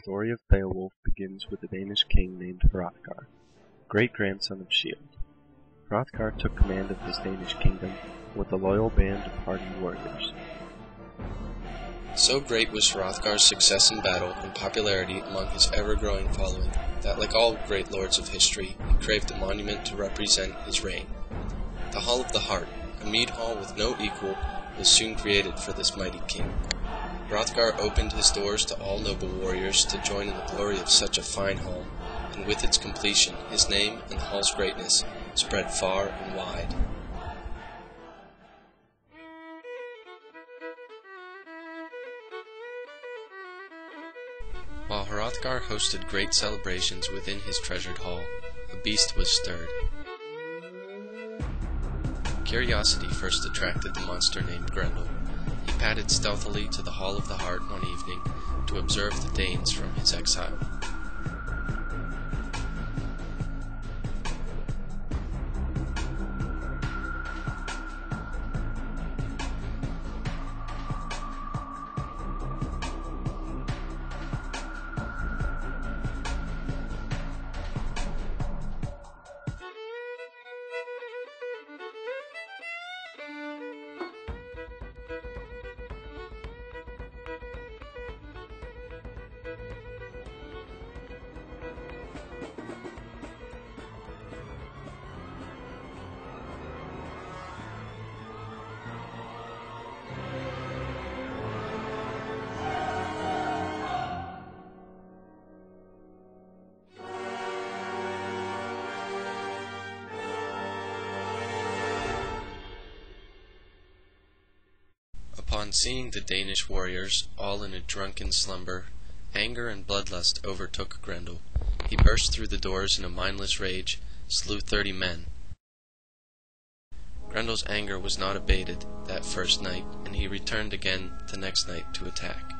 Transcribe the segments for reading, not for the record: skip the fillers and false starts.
story of Beowulf begins with a Danish king named Hrothgar, great-grandson of Shield. Hrothgar took command of his Danish kingdom with a loyal band of hardy warriors. So great was Hrothgar's success in battle and popularity among his ever-growing following that, like all great lords of history, he craved a monument to represent his reign. The Hall of the Heart, a mead hall with no equal, was soon created for this mighty king. Hrothgar opened his doors to all noble warriors to join in the glory of such a fine hall, and with its completion, his name and the hall's greatness spread far and wide. While Hrothgar hosted great celebrations within his treasured hall, a beast was stirred. Curiosity first attracted the monster named Grendel. He padded stealthily to the Hall of the Heart one evening to observe the Danes from his exile. Upon seeing the Danish warriors, all in a drunken slumber, anger and bloodlust overtook Grendel. He burst through the doors in a mindless rage, slew 30 men. Grendel's anger was not abated that first night, and he returned again the next night to attack.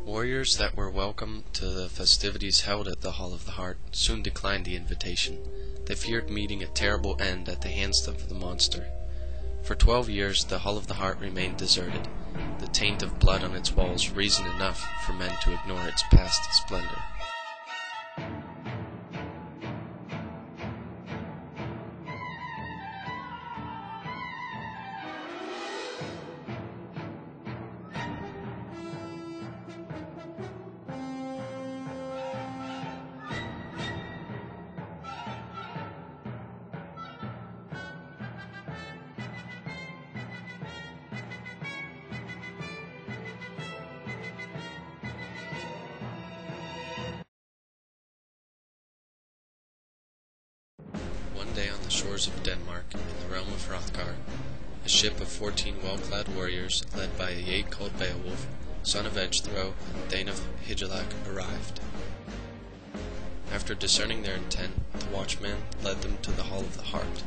Warriors that were welcome to the festivities held at the Hall of the Heart soon declined the invitation. They feared meeting a terrible end at the hands of the monster. For 12 years the Hall of the Heart remained deserted, the taint of blood on its walls reason enough for men to ignore its past splendor. One day on the shores of Denmark, in the realm of Hrothgar, a ship of 14 well-clad warriors, led by a Geat called Beowulf, son of Edgethrow, and Thane of Hygelac, arrived. After discerning their intent, the watchman led them to the Hall of the Heart.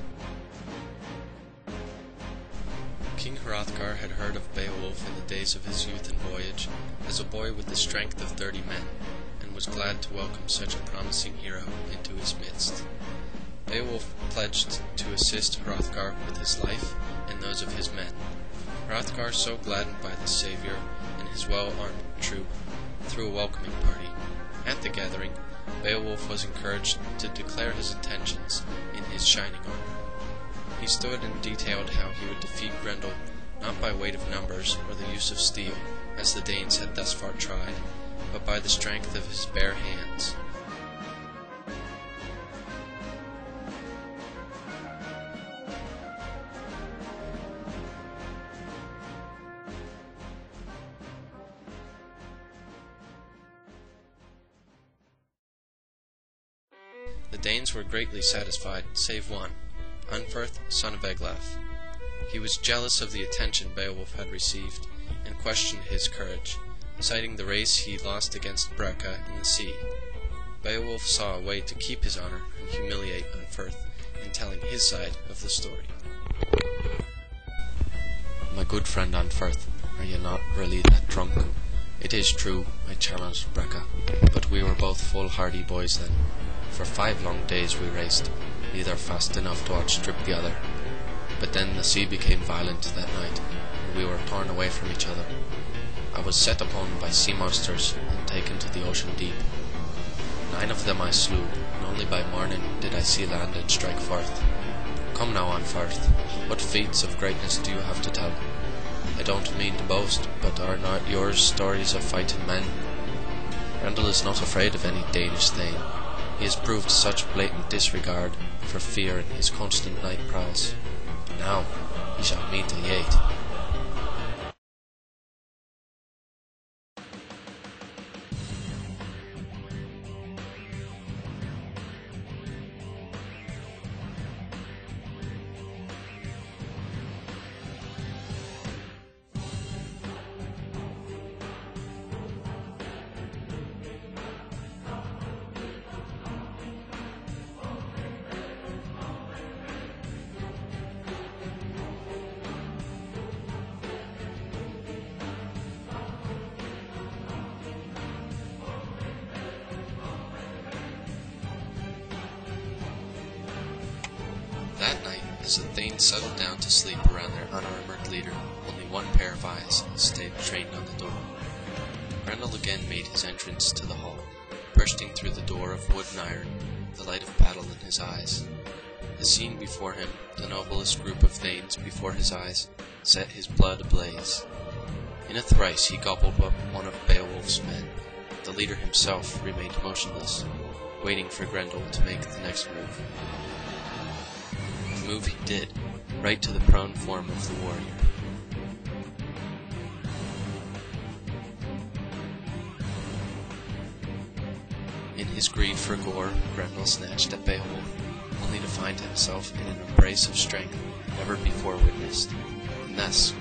King Hrothgar had heard of Beowulf in the days of his youth and voyage, as a boy with the strength of 30 men, and was glad to welcome such a promising hero into his midst. Beowulf pledged to assist Hrothgar with his life and those of his men. Hrothgar, so gladdened by the Saviour and his well-armed troop, threw a welcoming party. At the gathering, Beowulf was encouraged to declare his intentions in his shining armor. He stood and detailed how he would defeat Grendel, not by weight of numbers or the use of steel, as the Danes had thus far tried, but by the strength of his bare hands. The Danes were greatly satisfied, save one, Unferth, son of Eglaf. He was jealous of the attention Beowulf had received, and questioned his courage, citing the race he lost against Breca in the sea. Beowulf saw a way to keep his honor and humiliate Unferth in telling his his side of the story. My good friend Anferth, are you not really that drunk? It is true, I challenged Brecca, but we were both full hardy boys then. For 5 long days we raced, neither fast enough to outstrip the other. But then the sea became violent that night, and we were torn away from each other. I was set upon by sea monsters and taken to the ocean deep. 9 of them I slew, and only by morning did I see land and strike forth. Come now, Anferth, what feats of greatness do you have to tell? I don't mean to boast, but are not yours stories of fighting men? Grendel is not afraid of any Danish thane. He has proved such blatant disregard for fear in his constant night prowls. Now he shall meet the Yate. That night, as the Thanes settled down to sleep around their unarmored leader, only one pair of eyes stayed trained on the door. Grendel again made his entrance to the hall, bursting through the door of wood and iron, the light of battle in his eyes. The scene before him, the noblest group of Thanes before his eyes, set his blood ablaze. In a thrice he gobbled up one of Beowulf's men. The leader himself remained motionless, waiting for Grendel to make the next move. The move he did, right to the prone form of the warrior. In his greed for gore, Grendel snatched at Beowulf, only to find himself in an embrace of strength never before witnessed, and thus